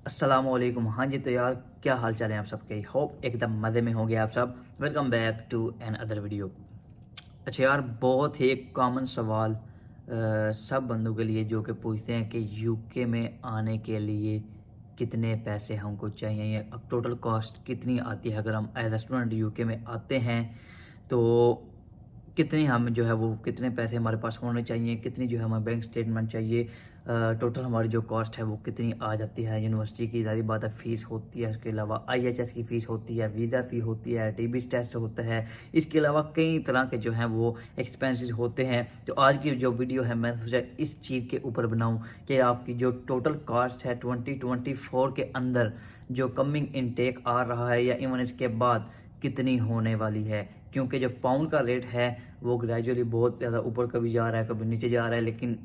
अस्सलामुअलैकुम। हाँ जी, तो यार क्या हाल चाल है आप सबके? होप एकदम मज़े में होंगे आप सब। Welcome back to another video. अच्छा यार, बहुत ही एक कॉमन सवाल सब बंदों के लिए जो कि पूछते हैं कि यूके में आने के लिए कितने पैसे हमको चाहिए या टोटल कॉस्ट कितनी आती है अगर हम एज ए स्टूडेंट यूके में आते हैं। तो कितनी हम जो है वो कितने पैसे हमारे पास होने चाहिए, कितनी जो है हमारे बैंक स्टेटमेंट चाहिए, टोटल हमारी जो कॉस्ट है वो कितनी आ जाती है। यूनिवर्सिटी की ज़ाहिर बात है फ़ीस होती है, उसके अलावा आईएचएस की फ़ीस होती है, वीज़ा फ़ी होती है, टीबी टेस्ट होता है, इसके अलावा कई तरह के जो हैं वो एक्सपेंसेस होते हैं। तो आज की जो वीडियो है मैंने सोचा इस चीज़ के ऊपर बनाऊं कि आपकी जो टोटल कॉस्ट है 2024 के अंदर जो कमिंग इनटेक आ रहा है या इवन इसके बाद कितनी होने वाली है। क्योंकि जो पाउंड का रेट है वो ग्रेजुअली बहुत ज़्यादा ऊपर कभी जा रहा है कभी नीचे जा रहा है, लेकिन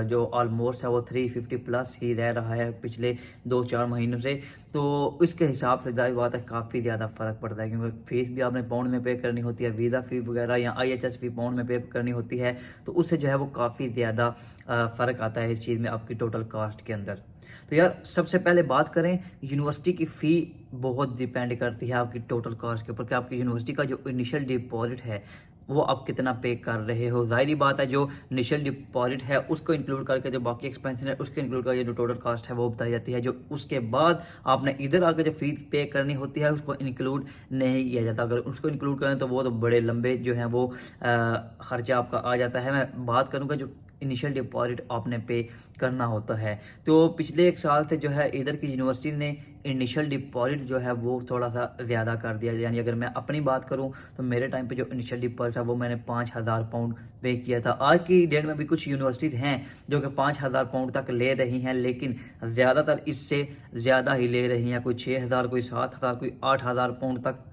जो ऑलमोस्ट है वो 350 प्लस ही रह रहा है पिछले 2-4 महीनों से। तो इसके हिसाब से जाहिर बात है काफ़ी ज़्यादा फ़र्क पड़ता है, क्योंकि फीस भी आपने पाउंड में पे करनी होती है, वीज़ा फ़ी वगैरह या आईएचएस फी पाउंड में पे करनी होती है। तो उससे जो है वो काफ़ी ज़्यादा फ़र्क आता है इस चीज़ में आपकी टोटल कास्ट के अंदर। तो यार सबसे पहले बात करें, यूनिवर्सिटी की फ़ी बहुत डिपेंड करती है आपकी टोटल कॉस्ट के ऊपर कि आपकी यूनिवर्सिटी का जो इनिशियल डिपॉजिट है वो आप कितना पे कर रहे हो। ज़ाहिर बात है जो इनिशियल डिपॉजिट है उसको इंक्लूड करके जो बाकी एक्सपेंसेस है उसको इंक्लूड करके जो टोटल कॉस्ट है वो बताई जाती है। जो उसके बाद आपने इधर आकर जो फीस पे करनी होती है उसको इंक्लूड नहीं किया जाता। अगर उसको इंक्लूड करें तो वो तो बड़े लंबे जो हैं वो खर्चा आपका आ जाता है। मैं बात करूँगा जो इनिशियल डिपॉजिट आपने पे करना होता है। तो पिछले एक साल से जो है इधर की यूनिवर्सिटी ने इनिशियल डिपॉजिट जो है वो थोड़ा सा ज़्यादा कर दिया। यानी अगर मैं अपनी बात करूं तो मेरे टाइम पे जो इनिशियल डिपॉजिट था वो मैंने 5,000 पाउंड पे किया था। आज की डेट में भी कुछ यूनिवर्सिटीज़ हैं जो कि 5,000 पाउंड तक ले रही हैं, लेकिन ज़्यादातर इससे ज़्यादा ही ले रही हैं। कोई 6,000, कोई 7,000, कोई 8,000 पाउंड तक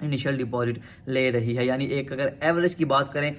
इनिशियल डिपॉजिट ले रही है। यानी एक अगर एवरेज की बात करें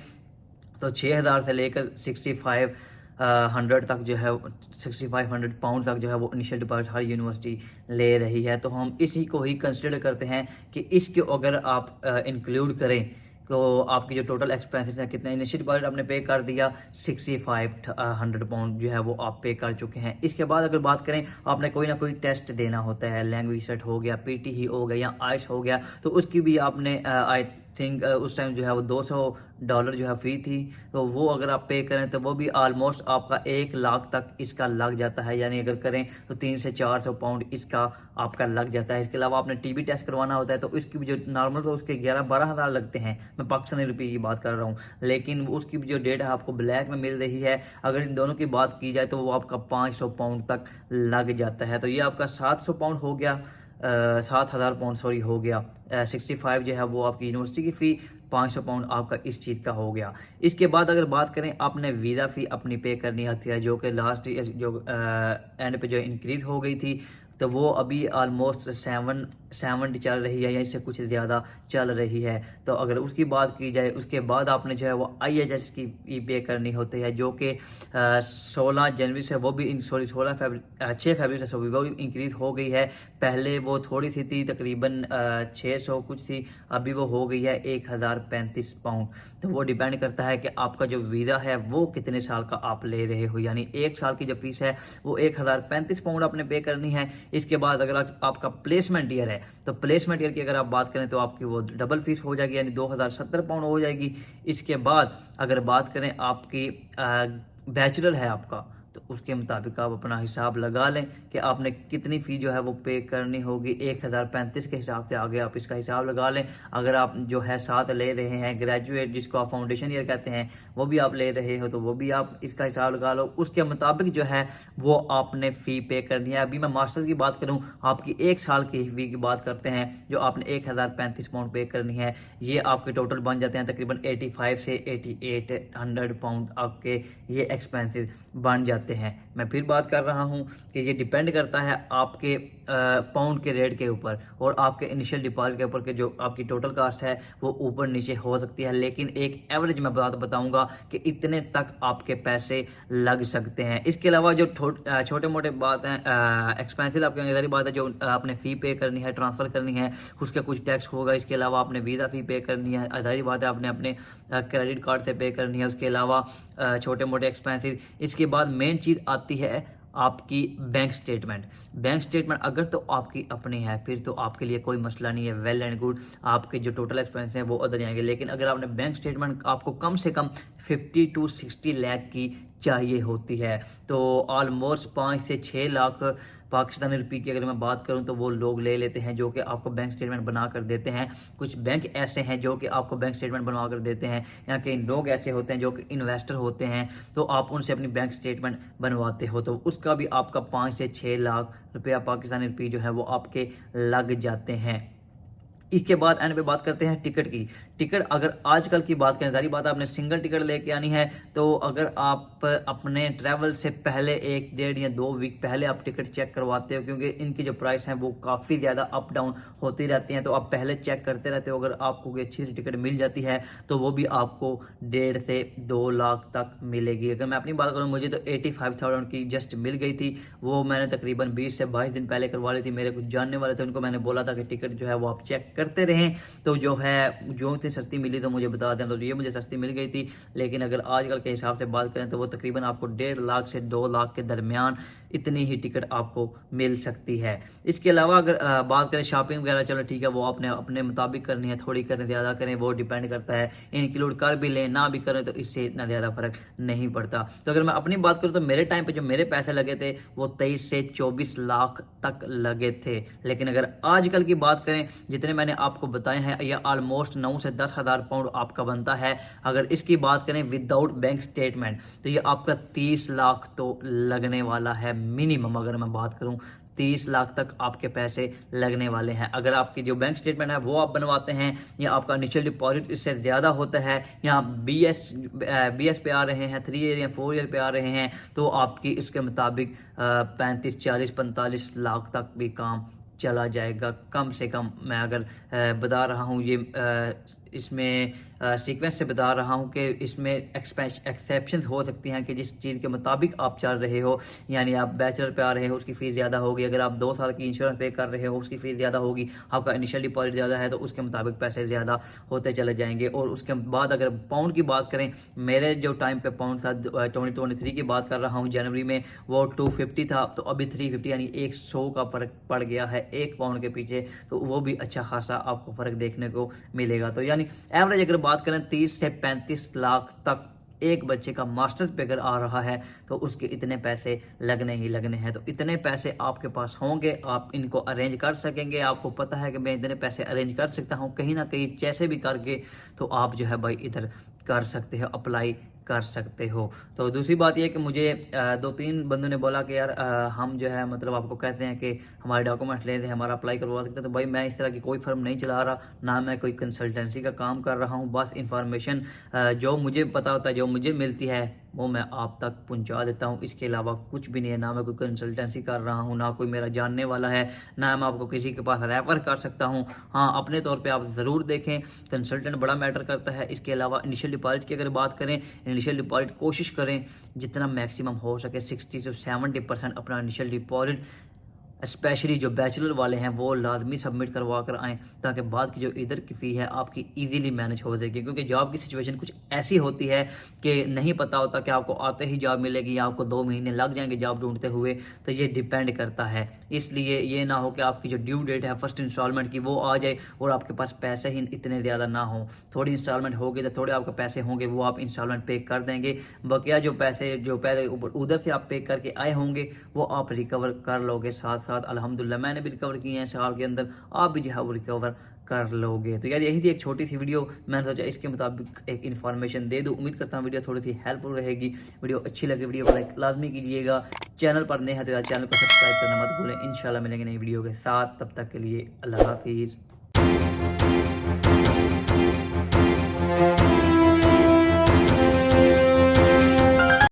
तो 6,000 से लेकर 6,500 तक जो है 6,500 पाउंड तक जो है वो इनिशियल डिपॉजिट हर यूनिवर्सिटी ले रही है। तो हम इसी को ही कंसिडर करते हैं कि इसके अगर आप इंक्लूड करें तो आपकी जो टोटल एक्सपेंसेस है कितने। इनिशियल डिपॉजिट आपने पे कर दिया 6,500 पाउंड जो है वो आप पे कर चुके हैं। इसके बाद अगर बात करें आपने कोई ना कोई टेस्ट देना होता है, लैंग्वेज सेट हो गया, पीटी ही हो गया या आइस हो गया, तो उसकी भी आपने आई थिंक उस टाइम जो है वो $200 जो है फ़ी थी। तो वो अगर आप पे करें तो वो भी ऑलमोस्ट आपका 1 लाख तक इसका लग जाता है। यानी अगर करें तो 300 से 400 पाउंड इसका आपका लग जाता है। इसके अलावा आपने टीबी टेस्ट करवाना होता है तो उसकी भी जो नॉर्मल तो उसके 11-12 हज़ार लगते हैं, मैं पाकिस्तानी रुपये की बात कर रहा हूँ, लेकिन उसकी भी जो डेट है आपको ब्लैक में मिल रही है। अगर इन दोनों की बात की जाए तो वो आपका 500 पाउंड तक लग जाता है। तो ये आपका 700 पाउंड हो गया, 7,000 पाउंड सॉरी हो गया। 65 जो है वो आपकी यूनिवर्सिटी की फ़ी, 500 पाउंड आपका इस चीज़ का हो गया। इसके बाद अगर बात करें आपने वीज़ा फ़ी अपनी पे करनी होती है जो कि लास्ट ईयर जो एंड पे जो इंक्रीज़ हो गई थी, तो वो अभी ऑलमोस्ट 70 चल रही है या इससे कुछ ज़्यादा चल रही है। तो अगर उसकी बात की जाए उसके बाद आपने जो है वो आईएचएस की पे करनी होती है जो कि 16 जनवरी से वो भी सॉरी 6 फरवरी से वो भी इंक्रीज़ हो गई है। पहले वो थोड़ी सी थी तकरीबन 600 कुछ सी, अभी वो हो गई है 1,035 पाउंड। तो वो डिपेंड करता है कि आपका जो वीज़ा है वो कितने साल का आप ले रहे हो। यानी 1 साल की जो फीस है वो 1,035 पाउंड आपने पे करनी है। इसके बाद अगर आपका प्लेसमेंट ईयर है तो प्लेसमेंट ईयर की अगर आप बात करें तो आपकी वो डबल फीस हो जाएगी, यानी 2,070 पाउंड हो जाएगी। इसके बाद अगर बात करें आपकी बैचलर है आपका, तो उसके मुताबिक आप अपना हिसाब लगा लें कि आपने कितनी फ़ी जो है वो पे करनी होगी। 1,035 के हिसाब से आगे आप इसका हिसाब लगा लें। अगर आप जो है साथ ले रहे हैं ग्रेजुएट जिसको आप फाउंडेशन ईयर कहते हैं वो भी आप ले रहे हो तो वो भी आप इसका हिसाब लगा लो। उसके मुताबिक जो है वो आपने फ़ी पे करनी है। अभी मैं मास्टर्स की बात करूँ, आपकी 1 साल की फ़ी की बात करते हैं जो आपने 1,035 पाउंड पे करनी है। ये आपके टोटल बन जाते हैं तकरीबन 85 से 8,800 पाउंड आपके ये एक्सपेंसेस बन जाते हैं। मैं फिर बात कर रहा हूँ कि ये डिपेंड करता है आपके पाउंड के रेट के ऊपर और आपके इनिशियल डिपॉजिट के ऊपर कि जो आपकी टोटल कास्ट है वो ऊपर नीचे हो सकती है, लेकिन एक एवरेज मैं बताऊंगा कि इतने तक आपके पैसे लग सकते हैं। इसके अलावा जो छोटे मोटे बात हैं एक्सपेंसिव आपके इधर ही बात है, जो आपने फ़ी पे करनी है, ट्रांसफ़र करनी है, उसका कुछ टैक्स होगा। इसके अलावा आपने वीज़ा फ़ी पे करनी है, ज़ाहिर बात है आपने अपने क्रेडिट कार्ड से पे करनी है। उसके अलावा छोटे मोटे एक्सपेंसिव। इसके बाद मेन चीज़ आती है आपकी बैंक स्टेटमेंट अगर तो आपकी अपनी है फिर तो आपके लिए कोई मसला नहीं है, वेल एंड गुड, आपके जो टोटल एक्सपेंस हैं वो उधर जाएंगे। लेकिन अगर आपने बैंक स्टेटमेंट आपको कम से कम 50 to 60 लाख की चाहिए होती है, तो ऑलमोस्ट 5 से 6 लाख पाकिस्तानी रुपये की अगर मैं बात करूं तो वो लोग ले लेते हैं, जो कि आपको बैंक स्टेटमेंट बना कर देते हैं। कुछ बैंक ऐसे हैं जो कि आपको बैंक स्टेटमेंट बनवा कर देते हैं, या कई लोग ऐसे होते हैं जो कि इन्वेस्टर होते हैं, तो आप उनसे अपनी बैंक स्टेटमेंट बनवाते हो, तो उसका भी आपका 5 से 6 लाख रुपया पाकिस्तानी रुपये जो है वो आपके लग जाते हैं। इसके बाद एंड पे बात करते हैं टिकट की। टिकट अगर आजकल की बात करें, सारी बात आपने सिंगल टिकट लेके आनी है, तो अगर आप अपने ट्रैवल से पहले 1 डेढ़ या 2 वीक पहले आप टिकट चेक करवाते हो, क्योंकि इनकी जो प्राइस है वो काफ़ी ज़्यादा अप डाउन होती रहती हैं, तो आप पहले चेक करते रहते हो। अगर आपको कोई अच्छी सी टिकट मिल जाती है तो वो भी आपको 1.5 से 2 लाख तक मिलेगी। अगर मैं अपनी बात करूँ, मुझे तो 85,000 की जस्ट मिल गई थी, वो मैंने तकरीबन 20 से 22 दिन पहले करवा ली थी। मेरे कुछ जानने वाले थे, उनको मैंने बोला था कि टिकट जो है वो आप चेक करते रहें, तो जो है जो इतनी सस्ती मिली तो मुझे बता दें, तो ये मुझे सस्ती मिल गई थी। लेकिन अगर आजकल के हिसाब से बात करें तो वो तकरीबन आपको 1.5 लाख से 2 लाख के दरमियान इतनी ही टिकट आपको मिल सकती है। इसके अलावा अगर बात करें शॉपिंग वगैरह, चलो ठीक है, वो आपने अपने मुताबिक करनी है, थोड़ी करें ज़्यादा करें वो डिपेंड करता है, इंक्लूड कर भी लें ना भी करें तो इससे इतना ज़्यादा फर्क नहीं पड़ता। तो अगर मैं अपनी बात करूँ तो मेरे टाइम पे जो मेरे पैसे लगे थे वो 23 से 24 लाख तक लगे थे। लेकिन अगर आजकल की बात करें, जितने मैंने आपको बताए हैं, यह ऑलमोस्ट 9 से 10 हज़ार पाउंड आपका बनता है। अगर इसकी बात करें विदाउट बैंक स्टेटमेंट तो ये आपका 30 लाख तो लगने वाला है मिनिमम। अगर मैं बात करूं 30 लाख तक आपके पैसे लगने वाले हैं। अगर आपकी जो बैंक स्टेटमेंट है वो आप बनवाते हैं, या आपका इनिशियल डिपॉजिट इससे ज़्यादा होता है, या BS पे आ रहे हैं, 3 ईयर या 4 ईयर पे आ रहे हैं, तो आपकी उसके मुताबिक 35, 40, 45 लाख तक भी काम चला जाएगा कम से कम। मैं अगर बता रहा हूँ ये इसमें सीक्वेंस से बता रहा हूँ कि इसमें एक्सेप्शंस हो सकती हैं कि जिस चीज़ के मुताबिक आप चल रहे हो, यानी आप बैचलर पे आ रहे हो उसकी फ़ीस ज़्यादा होगी, अगर आप 2 साल की इंश्योरेंस पे कर रहे हो उसकी फ़ीस ज़्यादा होगी, आपका इनिशियल डिपॉजिट ज़्यादा है तो उसके मुताबिक पैसे ज़्यादा होते चले जाएंगे। और उसके बाद अगर पाउंड की बात करें, मेरे जो टाइम पे पाउंड था 2023 की बात कर रहा हूँ, जनवरी में वो 250 था, तो अभी 350 यानी 100 का फ़र्क पड़ गया है 1 पाउंड के पीछे, तो वो भी अच्छा खासा आपको फ़र्क देखने को मिलेगा। तो यानी एवरेज अगर बात करें 30 से 35 लाख तक एक बच्चे का मास्टर्स पे अगर आ रहा है तो उसके इतने पैसे लगने ही लगने हैं। तो इतने पैसे आपके पास होंगे, आप इनको अरेंज कर सकेंगे, आपको पता है कि मैं इतने पैसे अरेंज कर सकता हूँ कहीं ना कहीं जैसे भी करके, तो आप जो है भाई इधर कर सकते हो, अप्लाई कर सकते हो। तो दूसरी बात यह कि मुझे 2-3 बंदों ने बोला कि यार हम जो है मतलब आपको कहते हैं कि हमारे डॉक्यूमेंट्स ले लें, हमारा अप्लाई करवा सकते हैं। तो भाई मैं इस तरह की कोई फर्म नहीं चला रहा, ना मैं कोई कंसल्टेंसी का काम कर रहा हूँ, बस इंफॉर्मेशन जो मुझे पता होता है, जो मुझे मिलती है वो मैं आप तक पहुंचा देता हूं। इसके अलावा कुछ भी नहीं है, ना मैं कोई कंसल्टेंसी कर रहा हूं, ना कोई मेरा जानने वाला है, ना मैं आपको किसी के पास रेफर कर सकता हूं। हाँ, अपने तौर पे आप ज़रूर देखें, कंसल्टेंट बड़ा मैटर करता है। इसके अलावा इनिशियल डिपॉजिट की अगर बात करें, इनिशियल डिपॉजिट कोशिश करें जितना मैक्सिमम हो सके 60 से 70% अपना इनिशियल डिपॉजिट, स्पेशली जो बैचलर वाले हैं वो लाजमी सबमिट करवा कर आएँ, ताकि बाद की जो इधर की फ़ी है आपकी इजीली मैनेज हो जाएगी। क्योंकि जॉब की सिचुएशन कुछ ऐसी होती है कि नहीं पता होता कि आपको आते ही जॉब मिलेगी या आपको 2 महीने लग जाएंगे जॉब ढूंढते हुए, तो ये डिपेंड करता है। इसलिए ये ना हो कि आपकी जो ड्यू डेट है फर्स्ट इंस्टॉलमेंट की वो आ जाए और आपके पास पैसे ही इतने ज़्यादा ना हो। थोड़ी इंस्टॉलमेंट होगी तो थोड़े आपके पैसे होंगे वो आप इंस्टॉलमेंट पे कर देंगे, बकिया जो पैसे जो पहले उधर से आप पे करके आए होंगे वो आप रिकवर कर लोगे साथ साथ। अल्हम्दुलिल्लाह मैंने भी रिकवर किए हैं साल के अंदर, आप भी जो है वो रिकवर कर लोगे। तो यार यही थी एक छोटी सी वीडियो, मैंने सोचा इसके मुताबिक एक इन्फॉर्मेशन दे दूं। उम्मीद करता हूँ वीडियो थोड़ी सी हेल्पफुल रहेगी। वीडियो अच्छी लगे वीडियो को लाइक लाजमी कीजिएगा, चैनल पर नए हैं तो यार चैनल को सब्सक्राइब करना मत भूलें। इंशाल्लाह मिलेंगे नई वीडियो के साथ, तब तक के लिए अल्लाह हाफिज़।